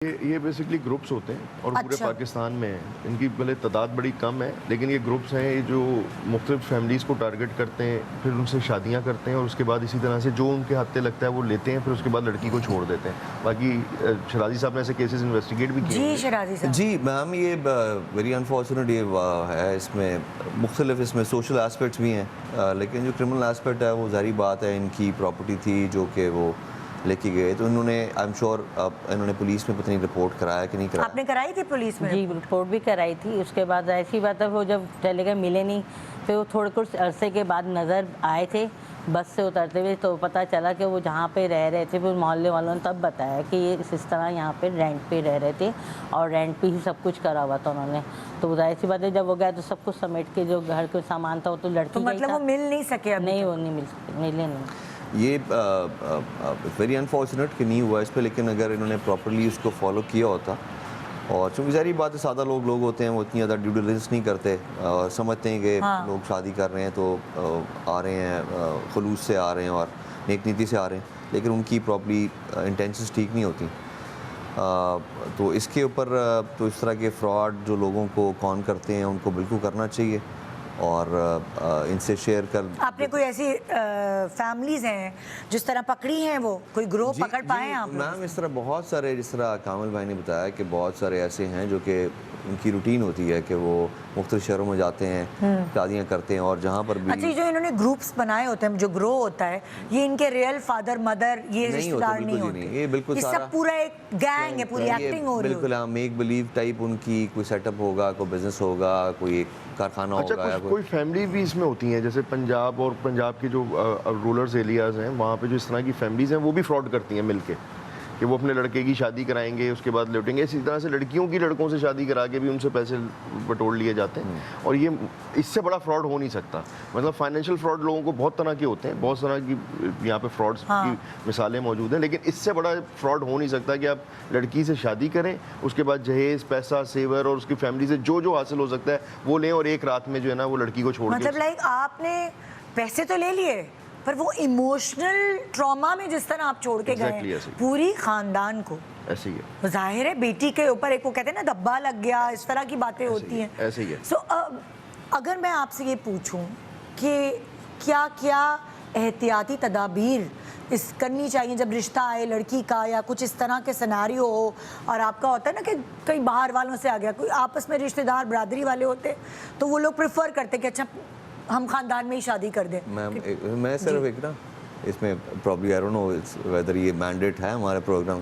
ये basically groups होते हैं और पूरे अच्छा। पाकिस्तान में हैं। इनकी भले तादाद बड़ी कम है, लेकिन ये ग्रुप्स हैं ये जो मुख्तलिफ फैमिलीज़ को टारगेट करते हैं, फिर उनसे शादियां करते हैं और उसके बाद इसी तरह से जो उनके हत्थे लगता है वो लेते हैं, फिर उसके बाद लड़की को छोड़ देते हैं। बाकी शराजी साहब ने ऐसे केसेस इन्वेस्टिगेट भी किए जी हैं। शराजी साहब। जी मैम, ये वेरी अनफॉर्चुनेट ये है। इसमें मुख्तलिफ इसमें सोशल एस्पेक्ट्स भी हैं, लेकिन जो क्रिमिनल एस्पेक्ट है वो ज़ाहिर बात है, इनकी प्रॉपर्टी थी जो कि वो लेके गए, तो इन्होंने आई एम श्योर इन्होंने पुलिस में पता नहीं रिपोर्ट कराया कि नहीं कराया। आपने कराई थी पुलिस में? जी रिपोर्ट भी कराई थी। उसके बाद ऐसी बात है, वो जब चले गए मिले नहीं, फिर वो थोड़े कुछ अरसे के बाद नज़र आए थे बस से उतरते हुए, तो पता चला कि वो जहाँ पे रह रहे थे, फिर मोहल्ले वालों ने तब बताया कि ये इस तरह यहाँ पे रेंट पे रह रहे थे और रेंट पे ही सब कुछ करा हुआ था उन्होंने। तो जाहिर सी बात है, जब वो गया तो सब कुछ समेट के जो घर का सामान था वो तो लड़की तो का ही मतलब था। वो मिल नहीं सके अभी नहीं, तक? वो नहीं मिले नहीं। ये वेरी अनफॉर्चुनेट कि नहीं हुआ इस पर, लेकिन अगर इन्होंने प्रॉपरली उसको फॉलो किया होता, और चूँकि सारी बात है, सादा लोग होते हैं, वो इतनी ज़्यादा ड्यू डिलिजेंस नहीं करते और समझते हैं कि हाँ। लोग शादी कर रहे हैं तो आ रहे हैं खलूस से आ रहे हैं और नेक नीति से आ रहे हैं, लेकिन उनकी प्रॉपरली इंटेंशंस ठीक नहीं होती। तो इसके ऊपर तो इस तरह के फ्रॉड जो लोगों को कॉन करते हैं उनको बिल्कुल करना चाहिए और इनसे शेयर कर। आपने कोई ऐसी फैमिलीज हैं जिस तरह पकड़ी हैं, वो कोई ग्रोह पकड़ पाए हैं आप? मैम इस तरह बहुत सारे, जिस तरह कामिल भाई ने बताया कि बहुत सारे ऐसे हैं जो कि उनकी रूटीन होती है कि वो मुख्तलिफ शहरों में जाते हैं, शादियाँ करते हैं और जहाँ पर भी। अच्छा, जो इन्होंने ग्रुप्स बनाए होते हैं, जो ग्रो होता है, ये इनके रियल फादर मदर ये रिश्तेदार नहीं होते? ये बिल्कुल ये सब पूरा एक गैंग है, पूरी एक्टिंग हो रही है। बिल्कुल मेक बिलीव टाइप उनकी कोई सेटअप होगा, कोई बिजनेस होगा, कोई एक कारखाना होगा। अच्छा, कोई फैमिली भी इसमें होती हैं, जैसे पंजाब और पंजाब के जो रूरल एरियाज हैं वहाँ पे जो इस तरह की फैमिलीज हैं वो भी फ्रॉड करती हैं मिलके, कि वो अपने लड़के की शादी कराएंगे, उसके बाद लौटेंगे। इसी तरह से लड़कियों की लड़कों से शादी करा के भी उनसे पैसे बटोर लिए जाते हैं और ये इससे बड़ा फ्रॉड हो नहीं सकता। मतलब फाइनेंशियल फ्रॉड लोगों को बहुत तरह के होते हैं, बहुत तरह की यहाँ पे फ्रॉड्स की मिसालें मौजूद हैं, लेकिन इससे बड़ा फ्रॉड हो नहीं सकता कि आप लड़की से शादी करें, उसके बाद जहेज, पैसा, सेवर और उसकी फैमिली से जो जो हासिल हो सकता है वो लें और एक रात में जो है ना वो लड़की को छोड़ मतलब लाइक आपने पैसे तो ले लिए पर वो इमोशनल ट्रॉमा में जिस तरह आप छोड़ के गए पूरी खानदान को, ऐसे ही है। जाहिर है बेटी के ऊपर एक वो कहते हैं ना धब्बा लग गया, इस तरह की बातें होती हैं। ऐसे ही है। सो अगर मैं आपसे ये पूछूं कि क्या क्या एहतियाती तदाबीर इस करनी चाहिए जब रिश्ता आए लड़की का, या कुछ इस तरह के सिनेरियो हो और आपका होता है ना कि कई बाहर वालों से आ गया, कोई आपस में रिश्तेदार बरादरी वाले होते तो वो लोग प्रेफर करते कि अच्छा हम खानदान में ही शादी कर दें। मैं सिर्फ एक ना इसमें problem I don't know whether ये मैंडेट है हमारे प्रोग्राम।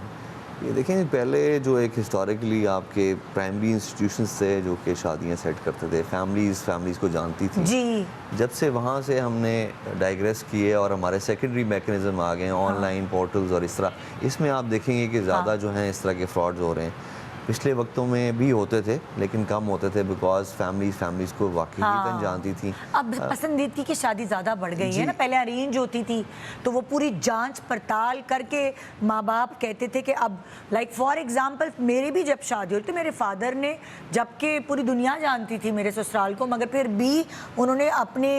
ये देखें, पहले जो एक हिस्टोरिकली आपके प्राइमरी इंस्टीट्यूशंस थे जो कि शादियां सेट करते थे, फैमिलीज़ को जानती थी जी। जब से वहाँ से हमने डाइग्रेस किए और हमारे सेकेंडरी मैकेनिज्म आ गए हैं, ऑनलाइन पोर्टल्स और इस तरह, इसमें आप देखेंगे कि ज़्यादा जो हैं इस तरह के फ्रॉड्स हो रहे हैं। पिछले वक्तों में भी होते थे लेकिन कम होते थे बिकॉज फैमिलीज़ को वाकई जानती थी। अब पसंदीदगी की शादी ज़्यादा बढ़ गई है ना, पहले अरेंज होती थी तो वो पूरी जांच पड़ताल करके माँ बाप कहते थे कि अब लाइक फॉर एग्जांपल मेरी भी जब शादी हुई तो मेरे फादर ने, जबकि पूरी दुनिया जानती थी मेरे ससुराल को, मगर फिर भी उन्होंने अपने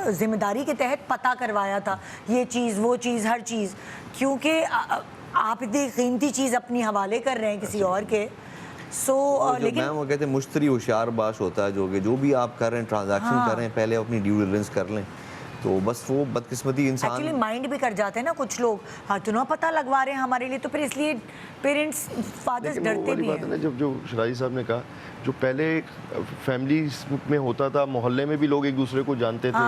जिम्मेदारी के तहत पता करवाया था ये चीज़ वो चीज़ हर चीज़, क्योंकि आप इतनी कीमती चीज़ अपनी हवाले कर रहे हैं किसी और के। लेकिन मैम वो कहते हैं मुश्तरी होशियार बाश होता है, जो भी आप कर रहे हैं ट्रांजैक्शन कर रहे हैं, पहले अपनी ड्यू डिलिजेंस कर लें, तो बस वो बदकिस्मती इंसान एक्चुअली माइंड भी कर जाते हैं ना कुछ लोग, हाँ तो ना पता लगवा रहे हैं हमारे लिए, तो फिर इसलिए पेरेंट्स फादर्स डरते भी हैं। जब जो शराजी साहब ने कहा, जो पहले फैमिली में होता था, मोहल्ले में भी लोग एक दूसरे को जानते थे।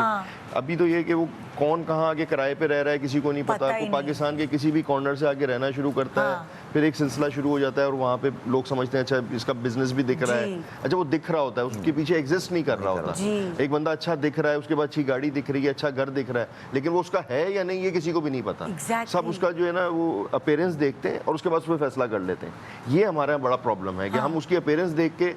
अभी तो ये कि वो कौन कहाँ आके किराए पे रह रहा है किसी को नहीं पता। वो पाकिस्तान के किसी भी कॉर्नर से आके रहना शुरू करता है, फिर एक सिलसिला शुरू हो जाता है और वहाँ पे लोग समझते हैं अच्छा इसका बिजनेस भी दिख रहा है। अच्छा वो दिख रहा होता है, उसके पीछे एग्जिस्ट नहीं कर रहा होता। एक बंदा अच्छा दिख रहा है, उसके बाद अच्छी गाड़ी दिख रही है, अच्छा घर दिख रहा है, लेकिन वो उसका है या नहीं ये किसी को भी नहीं पता। सब उसका जो है ना वो अपीयरेंस देखते हैं और उसके बाद उस पर फैसला कर लेते हैं। ये हमारा बड़ा प्रॉब्लम है कि हम उसकी अपीयरेंस देख के,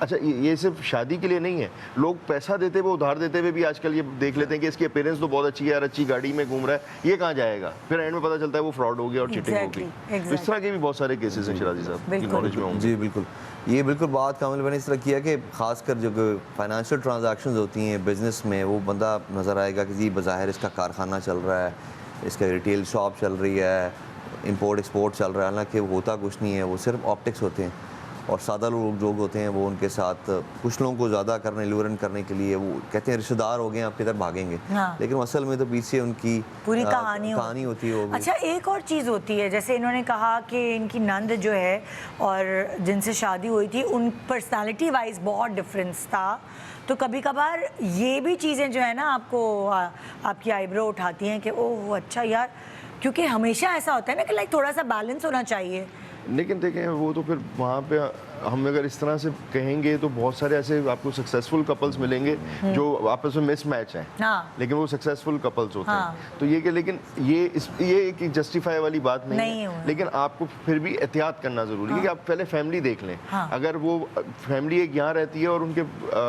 अच्छा ये सिर्फ शादी के लिए नहीं है, लोग पैसा देते हुए उधार देते हुए भी आजकल ये देख लेते हैं कि इसकी अपीयरेंस तो बहुत अच्छी है यार, अच्छी गाड़ी में घूम रहा है, ये कहाँ जाएगा, फिर एंड में पता चलता है वो फ्रॉड हो गया और चीटिंग हो गई। इस तरह के भी बहुत सारे केसेस हैं शराजी साहब की नॉलेज में होंगे। जी बिल्कुल, ये बिल्कुल बात कामिल भाई ने इस तरह किया कि खासकर जो फाइनेंशियल ट्रांजैक्शंस होती हैं बिजनेस में, वो बंदा नज़र आएगा कि जी बज़ाहिर इसका कारखाना चल रहा है, इसका रिटेल शॉप चल रही है, इंपोर्ट एक्सपोर्ट चल रहा है, हालांकि होता कुछ नहीं है, वो सिर्फ ऑप्टिक्स होते हैं। और सादा लोग जो होते हैं वो उनके साथ कुछ लोगों को ज़्यादा करने लूरन करने के लिए वो कहते हैं रिश्तेदार हो गए आपके इधर भागेंगे, हाँ। लेकिन असल में तो पीछे उनकी पूरी कहानी होती है। अच्छा, एक और चीज़ होती है, जैसे इन्होंने कहा कि इनकी नंद जो है और जिनसे शादी हुई थी उन पर्सनालिटी वाइज बहुत डिफरेंस था, तो कभी कभार ये भी चीज़ें जो है ना आपको आपकी आईब्रो उठाती हैं कि ओह अच्छा यार, क्योंकि हमेशा ऐसा होता है ना कि लाइक थोड़ा सा बैलेंस होना चाहिए। लेकिन देखें वो तो फिर वहाँ पे हम अगर इस तरह से कहेंगे तो बहुत सारे ऐसे आपको सक्सेसफुल कपल्स मिलेंगे जो आपस में मिसमैच हैं, हाँ। लेकिन वो सक्सेसफुल कपल्स होते हाँ। हैं। तो ये कि लेकिन ये एक जस्टिफाई वाली बात नहीं है, लेकिन आपको फिर भी एहतियात करना ज़रूरी है कि आप पहले फैमिली देख लें। हाँ। अगर वो फैमिली एक यहाँ रहती है और उनके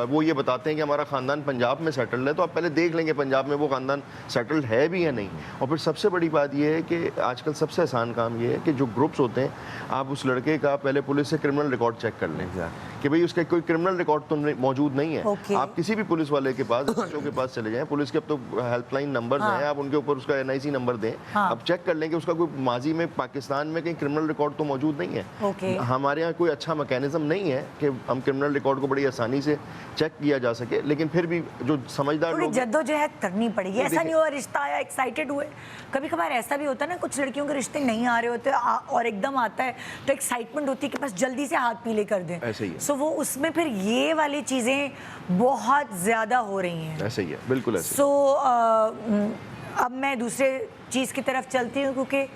वो ये बताते हैं कि हमारा ख़ानदान पंजाब में सेटल्ड है, तो आप पहले देख लेंगे पंजाब में वो ख़ानदान सेटल्ड है भी या नहीं। और फिर सबसे बड़ी बात ये है कि आजकल सबसे आसान काम ये है कि जो ग्रुप्स होते हैं, आप उस लड़के का पहले पुलिस से क्रिमिनल रिकॉर्ड चेक कर लें कि भाई उसका कोई क्रिमिनल रिकॉर्ड तो मौजूद नहीं है। Okay. आप किसी भी पुलिस वाले के पास के पास चले जाएं, पुलिस के अब तो हेल्पलाइन नंबर हैं, आप उनके ऊपर उसका NIC नंबर दें, आप चेक कर लें कि उसका कोई माजी में पाकिस्तान में कहीं क्रिमिनल रिकॉर्ड तो मौजूद नहीं है। Okay. हमारे यहाँ कोई अच्छा मैकेनिज्म नहीं है कि हम क्रिमिनल रिकॉर्ड को बड़ी आसानी से चेक किया जा सके, लेकिन फिर भी जो समझदार थोड़ी लोग जद्दोजहद करनी पड़ेगी। ऐसा नहीं हुआ रिश्ता आया एक्साइटेड हुए, कभी कभार ऐसा भी होता है ना, कुछ लड़कियों के रिश्ते नहीं आ रहे होते और एकदम आता है तो एक्साइटमेंट होती है कि बस जल्दी से हाथ पीले कर दें। ऐसे ही है। सो वो उसमें फिर ये वाली चीज़ें बहुत ज़्यादा हो रही हैं। ऐसे ही है, बिल्कुल ऐसे। सो अब मैं दूसरे चीज़ की तरफ चलती हूँ, क्योंकि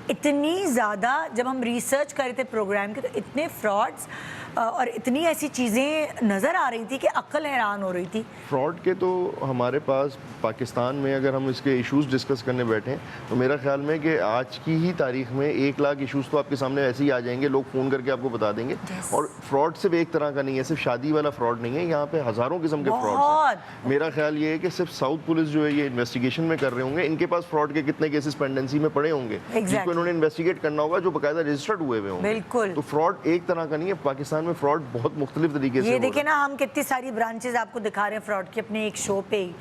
इतनी ज़्यादा जब हम रिसर्च कर रहे थे प्रोग्राम के तो इतने फ्रॉड्स और इतनी ऐसी चीज़ें नज़र आ रही थी कि अक्ल हैरान हो रही थी। फ्रॉड के तो हमारे पास पाकिस्तान में अगर हम इसके इश्यूज डिस्कस करने बैठें तो मेरा ख्याल में कि आज की ही तारीख में 1 लाख इश्यूज तो आपके सामने ऐसे ही आ जाएंगे, लोग फ़ोन करके आपको बता देंगे। और फ्रॉड सिर्फ एक तरह का नहीं है, सिर्फ शादी वाला फ्रॉड नहीं है, यहाँ पे हज़ारों किस्म के फ्रॉड हैं। मेरा ख्याल ये है कि सिर्फ साउथ पुलिस जो है ये इन्वेस्टिगेशन में कर रहे होंगे, इनके पास फ्रॉड के कितने केसेस पेंडेंसी में पड़े होंगे जिसको इन्होंने इन्वेस्टिगेट करना होगा, जो बाकायदा रजिस्टर्ड हुए होंगे। बिल्कुल। तो फ्रॉड एक तरह का नहीं है, पाकिस्तान में फ्रॉड बहुत मुख्तलिफ तरीके से ये देखे ना, हम कितनी सारी ब्रांचेस आपको दिखा रहे हैं फ्रॉड की अपने एक शो पे ही।